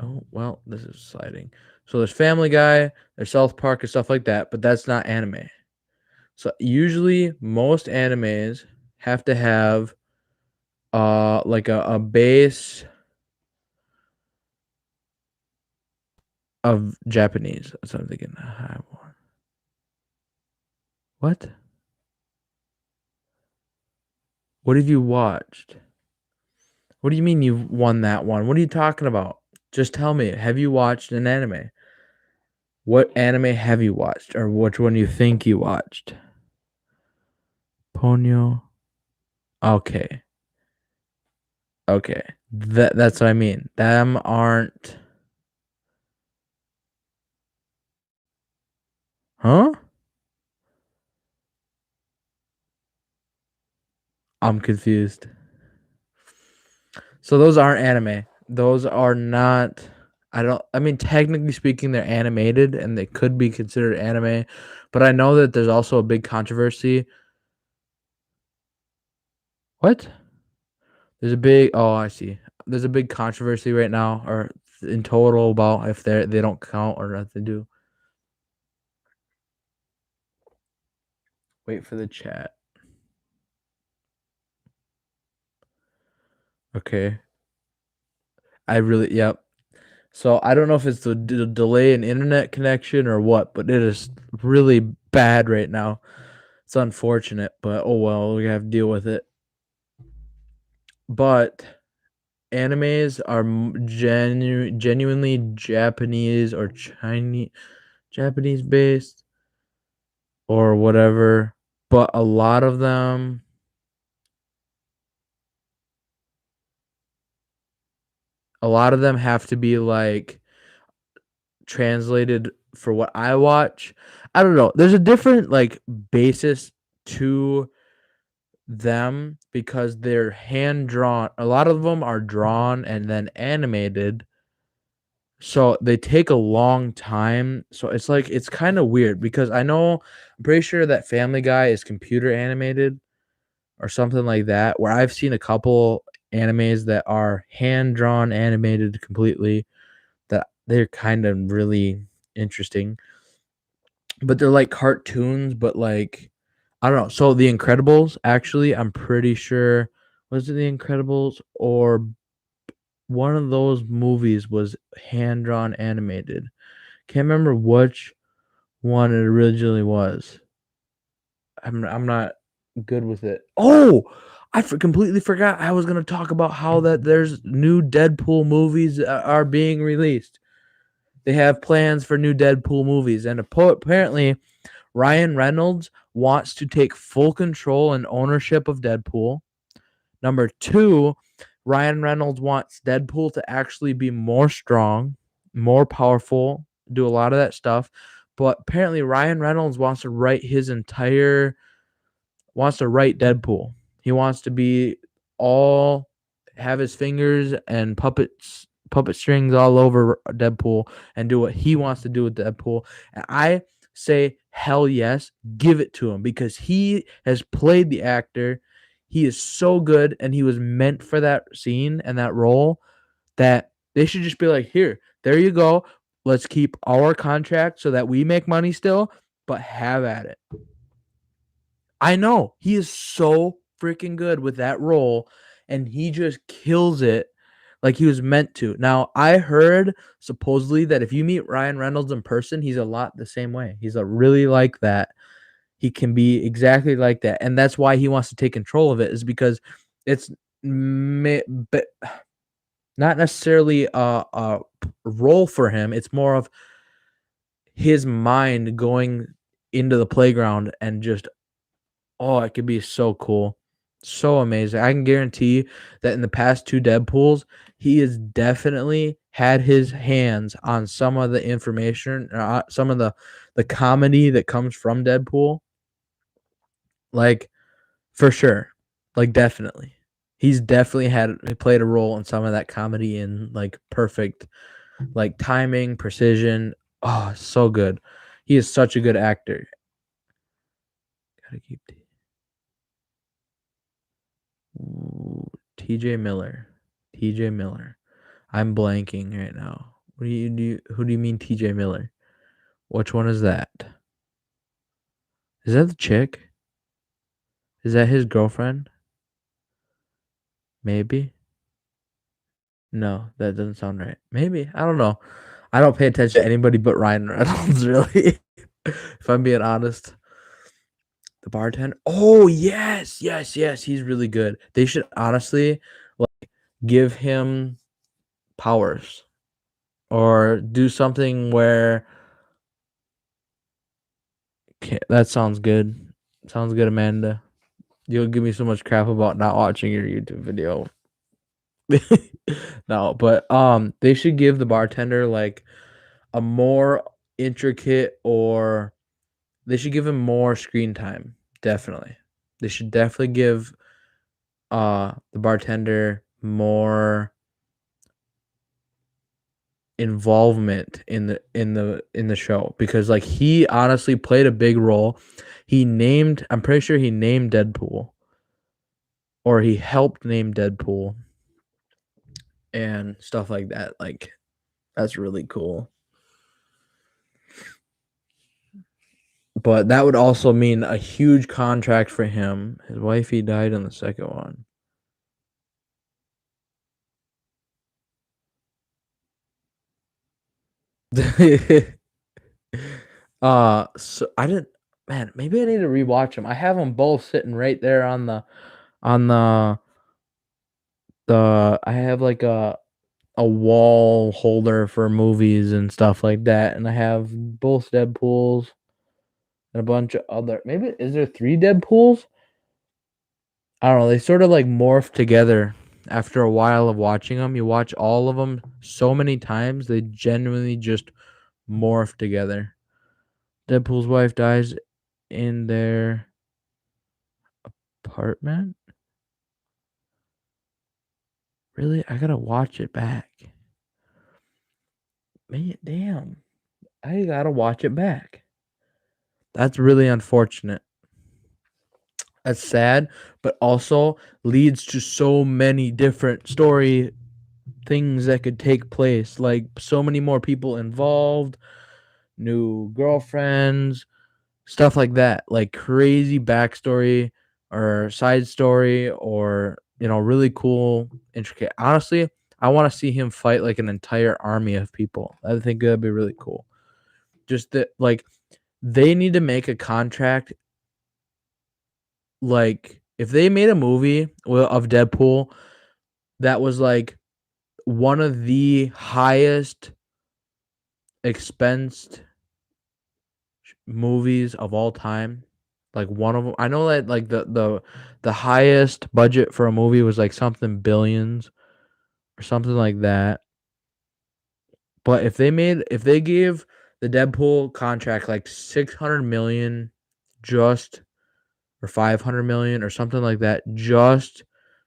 Oh, well, this is sliding. So there's Family Guy, there's South Park and stuff like that, but that's not anime. So usually most animes have to have like a base of Japanese. That's what I'm thinking. What? What have you watched? What do you mean you've won that one? What are you talking about? Just tell me. Have you watched an anime? What anime have you watched, or which one you think you watched? Ponyo. Okay. Okay. That's what I mean. Them aren't. Huh? I'm confused. So those aren't anime. Those are not. I mean, technically speaking, they're animated and they could be considered anime, but I know that there's also a big controversy. What? There's a big. Oh, I see. There's a big controversy right now, or in total, about if they don't count or if they do. Wait for the chat. Okay. Yep. So I don't know if it's the delay in internet connection or what, but it is really bad right now. It's unfortunate, but oh well, we have to deal with it. But animes are genuinely Japanese or Chinese, Japanese based or whatever. But a lot of them have to be like translated for what I watch. I don't know. There's a different like basis to them because they're hand drawn. A lot of them are drawn and then animated. So they take a long time. So it's kind of weird because I'm pretty sure that Family Guy is computer animated or something like that, where I've seen a couple animes that are hand drawn animated completely that they're kind of really interesting. But they're like cartoons, but like I don't know. So The Incredibles, actually, I'm pretty sure was it The Incredibles or one of those movies was hand drawn animated. Can't remember which one it originally was. I'm not good with it. Oh, completely forgot I was gonna talk about how that there's new Deadpool movies are being released. They have plans for new Deadpool movies, and apparently Ryan Reynolds wants to take full control and ownership of Deadpool. Number two, Ryan Reynolds wants Deadpool to actually be more strong, more powerful, do a lot of that stuff. But apparently Ryan Reynolds wants to write Deadpool. He wants to be all have his fingers and puppet strings all over Deadpool and do what he wants to do with Deadpool. And I say hell yes, give it to him because he has played the actor. He is so good and he was meant for that scene and that role that they should just be like, "Here, there you go. Let's keep our contract so that we make money still, but have at it." I know. He is so freaking good with that role, and he just kills it like he was meant to. Now, I heard supposedly that if you meet Ryan Reynolds in person, he's a lot the same way. He's a really like that. He can be exactly like that, and that's why he wants to take control of it is because it's but not necessarily a role for him. It's more of his mind going into the playground and just oh, it could be so cool. So amazing. I can guarantee that in the past two Deadpools, he has definitely had his hands on some of the information, some of the comedy that comes from Deadpool. Like for sure. Like definitely. He's definitely he played a role in some of that comedy in like perfect like timing, precision. Oh, so good. He is such a good actor. Gotta keep TJ Miller. TJ Miller. I'm blanking right now. What who do you mean TJ Miller? Which one is that? Is that the chick? Is that his girlfriend? Maybe. No, that doesn't sound right. Maybe. I don't know. I don't pay attention to anybody but Ryan Reynolds, really. If I'm being honest. The bartender. Oh, yes. Yes, yes. He's really good. They should honestly like give him powers or do something where okay, that sounds good. Sounds good, Amanda. You'll give me so much crap about not watching your YouTube video. No, but they should give the bartender like a more intricate or they should give him more screen time. Definitely. They should definitely give the bartender more involvement in the show because like he honestly played a big role. I'm pretty sure he named Deadpool or he helped name Deadpool and stuff like that. Like that's really cool. But that would also mean a huge contract for him. His wifey died in the second one. So I didn't man, maybe I need to rewatch them. I have them both sitting right there on the I have, like, a wall holder for movies and stuff like that, and I have both Deadpools and a bunch of other maybe is there 3 Deadpools? I don't know, they sort of, like, morph together after a while of watching them. You watch all of them so many times, they genuinely just morph together. Deadpool's wife dies in their apartment? Really? I gotta watch it back. Man, damn. I gotta watch it back. That's really unfortunate. That's sad, but also leads to so many different story things that could take place. Like so many more people involved, new girlfriends, stuff like that. Like crazy backstory or side story or, really cool, intricate. Honestly, I want to see him fight like an entire army of people. I think that'd be really cool. Just that, like, they need to make a contract. Like, if they made a movie of Deadpool that was like one of the highest expensed movies of all time, like one of them, I know that like the highest budget for a movie was like something billions or something like that. But if they gave the Deadpool contract like 600 million just or 500 million or something like that just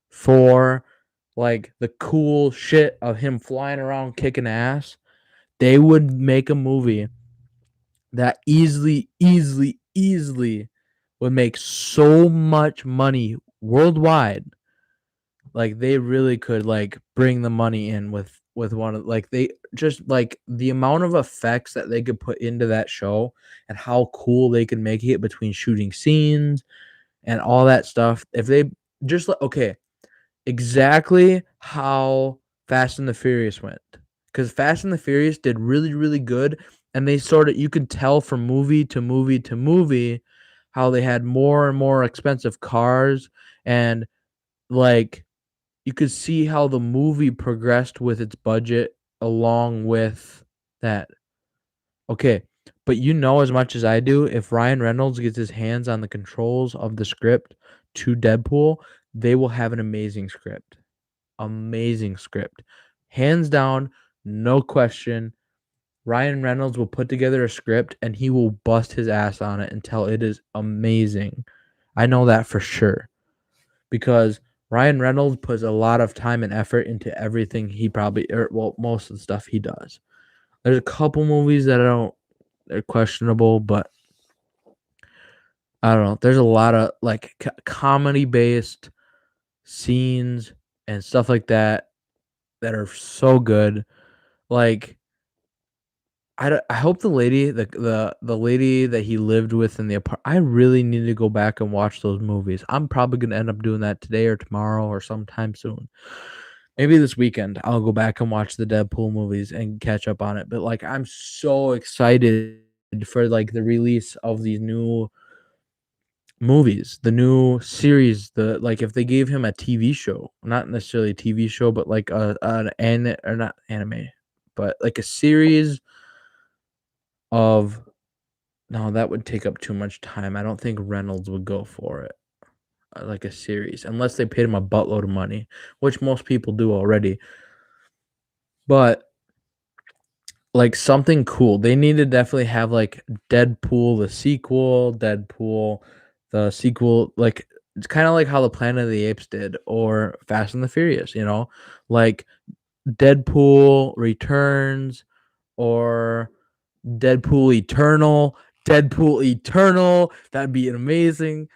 for like the cool shit of him flying around kicking ass, they would make a movie that easily would make so much money worldwide. Like they really could like bring the money in with one of like they just like the amount of effects that they could put into that show and how cool they could make it between shooting scenes and all that stuff. If they just okay, exactly how Fast and the Furious went. Because Fast and the Furious did really, really good. And they sort of, you could tell from movie to movie to movie how they had more and more expensive cars. And like, you could see how the movie progressed with its budget along with that. Okay. But you know as much as I do, if Ryan Reynolds gets his hands on the controls of the script to Deadpool, they will have an amazing script. Amazing script. Hands down, no question. Ryan Reynolds will put together a script and he will bust his ass on it until it is amazing. I know that for sure because Ryan Reynolds puts a lot of time and effort into everything he probably, or well, most of the stuff he does. There's a couple movies that they're questionable, but I don't know. There's a lot of like comedy based scenes and stuff like that are so good. Like I hope the lady that he lived with in the apart I really need to go back and watch those movies. I'm probably gonna end up doing that today or tomorrow or sometime soon. Maybe this weekend, I'll go back and watch the Deadpool movies and catch up on it, but, like, I'm so excited for, like, the release of these new movies, the new series, like, if they gave him a TV show, not necessarily a TV show, but, like, or not anime, but, like, a series of no, that would take up too much time. I don't think Reynolds would go for it, like a series, unless they paid him a buttload of money, which most people do already. But like something cool. They need to definitely have like Deadpool the sequel. Like it's kind of like how the Planet of the Apes did, or Fast and the Furious. Like Deadpool Returns or Deadpool Eternal. Deadpool Eternal. That'd be amazing.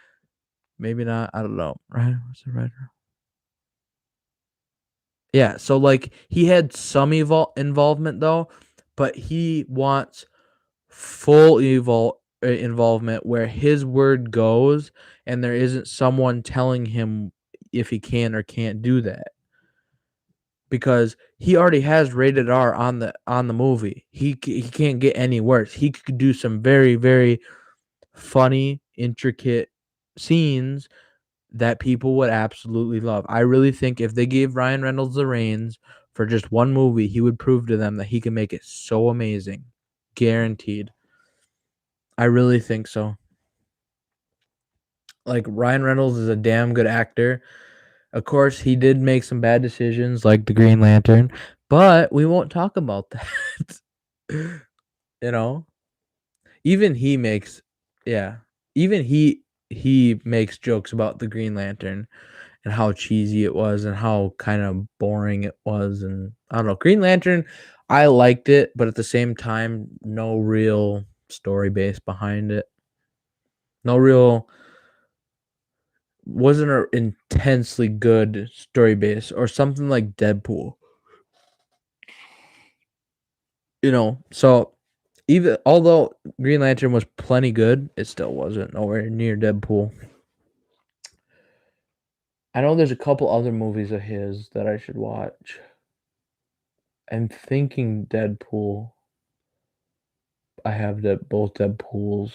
Maybe not. I don't know. Right? What's the writer? Yeah. So like he had some involvement though, but he wants full involvement where his word goes, and there isn't someone telling him if he can or can't do that. because he already has rated R on the movie. He can't get any worse. He could do some very, very funny, intricate scenes that people would absolutely love. I really think if they gave Ryan Reynolds the reins for just one movie, he would prove to them that he can make it so amazing. Guaranteed. I really think so. Like, Ryan Reynolds is a damn good actor. Of course, he did make some bad decisions like the Green Lantern, but we won't talk about that. You know? Even he makes yeah. Even he makes jokes about the Green Lantern and how cheesy it was and how kind of boring it was, and I don't know. Green Lantern, I liked it, but at the same time, no real story base behind it. No real wasn't an intensely good story base or something like Deadpool. So even although Green Lantern was plenty good, it still wasn't nowhere near Deadpool. I know there's a couple other movies of his that I should watch. I'm thinking Deadpool. I have both Deadpools.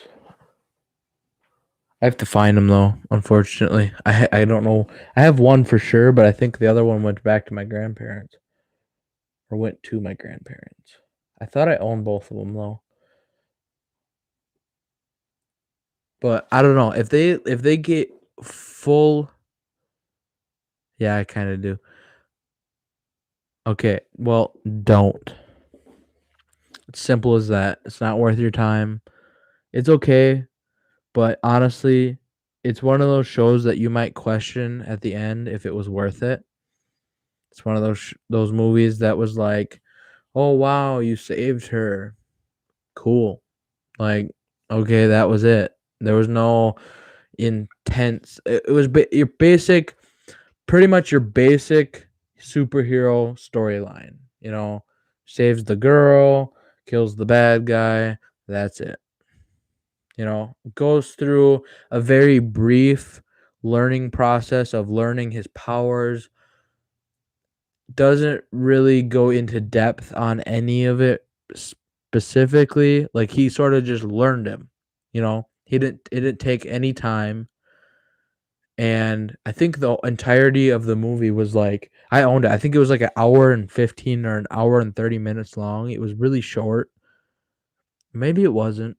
I have to find them though. Unfortunately, I don't know. I have one for sure, but I think the other one went back to my grandparents or went to my grandparents. I thought I owned both of them though, but I don't know if they get full. Yeah, I kind of do. Okay, well, don't. It's simple as that. It's not worth your time. It's okay, but honestly, it's one of those shows that you might question at the end if it was worth it. It's one of those movies that was like, "Oh wow, you saved her. Cool." Like, okay, that was it. There was no intense. It was your basic, pretty much your basic superhero storyline. Saves the girl, kills the bad guy. That's it. Goes through a very brief learning process of learning his powers. Doesn't really go into depth on any of it specifically. Like, he sort of just learned him. It didn't take any time. And I think the entirety of the movie was like, I owned it. I think it was like an hour and 15 or an hour and 30 minutes long. It was really short. Maybe it wasn't.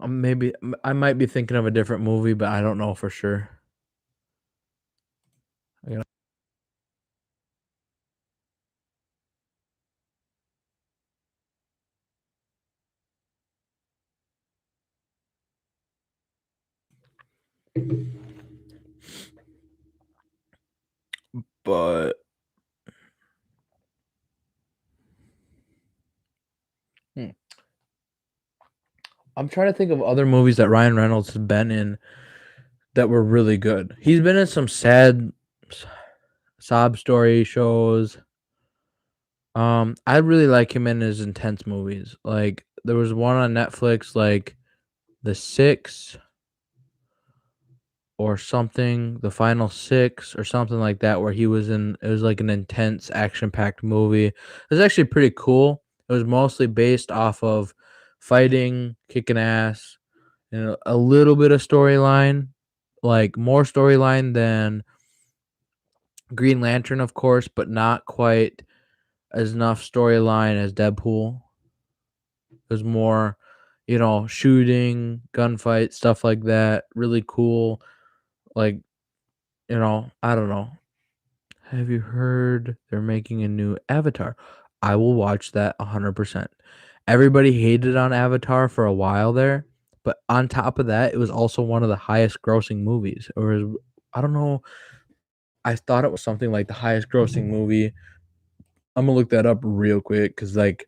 Maybe I might be thinking of a different movie, but I don't know for sure. I gotta- But hmm, I'm trying to think of other movies that Ryan Reynolds has been in that were really good. He's been in some sad sob story shows. I really like him in his intense movies. Like, there was one on Netflix, like The Six or something, The Final Six or something like that, where he was in. It was like an intense, action-packed movie. It was actually pretty cool. It was mostly based off of fighting, kicking ass, and a little bit of storyline, like more storyline than Green Lantern, of course, but not quite as enough storyline as Deadpool. It was more, shooting, gunfight, stuff like that. Really cool. Like, I don't know. Have you heard they're making a new Avatar? I will watch that 100%. Everybody hated on Avatar for a while there, but on top of that, it was also one of the highest grossing movies. I don't know. I thought it was something like the highest grossing movie. I'm gonna look that up real quick because, like,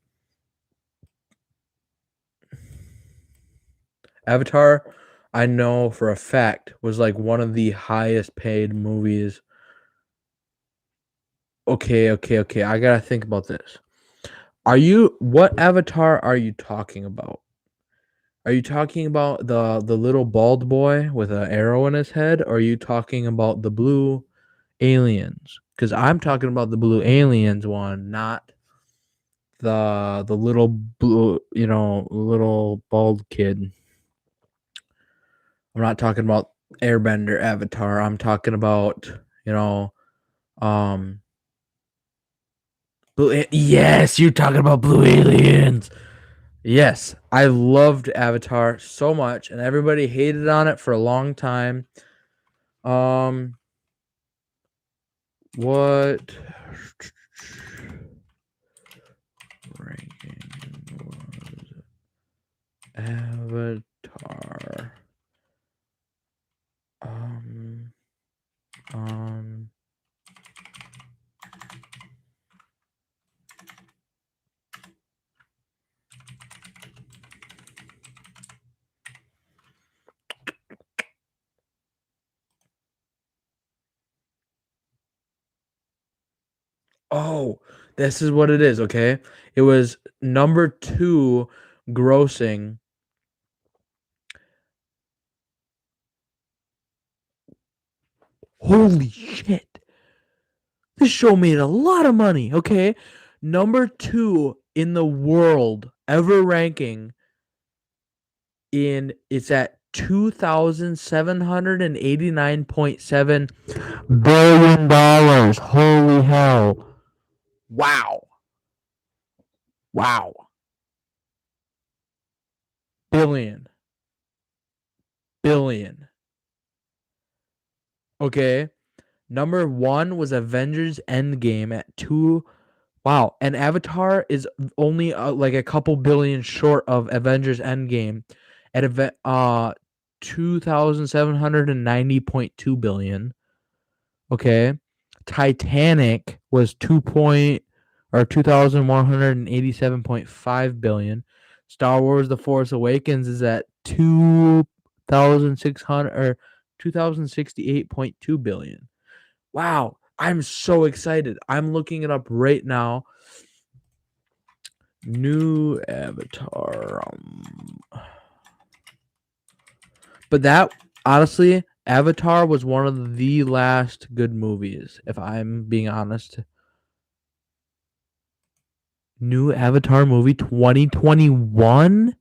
Avatar, I know for a fact, was like one of the highest paid movies. Okay, okay, okay. I gotta think about this. What Avatar are you talking about? Are you talking about the little bald boy with an arrow in his head? Or are you talking about the blue aliens? because I'm talking about the Blue Aliens one, not the little blue, little bald kid. I'm not talking about Airbender Avatar. I'm talking about, um, yes, you're talking about Blue Aliens. Yes, I loved Avatar so much, and everybody hated on it for a long time. What ranking was Avatar? Um. Oh, this is what it is. Okay, it was number 2 grossing. Holy shit! This show made a lot of money. Okay, number 2 in the world ever ranking. It's at $2,789.7 billion. Holy hell. Wow. Wow. Billion. Okay. Number 1 was Avengers Endgame at 2. Wow. And Avatar is only like a couple billion short of Avengers Endgame at 2,790.2 billion. Okay. Titanic was 2,187.5 billion. Star Wars The Force Awakens is at 2,600 or 2,068.2 billion. Wow, I'm so excited. I'm looking it up right now. New Avatar. But that, honestly, Avatar was one of the last good movies, if I'm being honest. New Avatar movie 2021?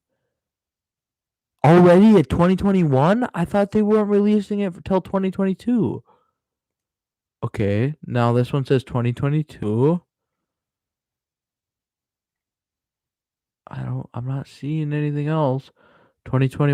Already at 2021? I thought they weren't releasing it until 2022. Okay, now this one says 2022. I'm not seeing anything else. 2020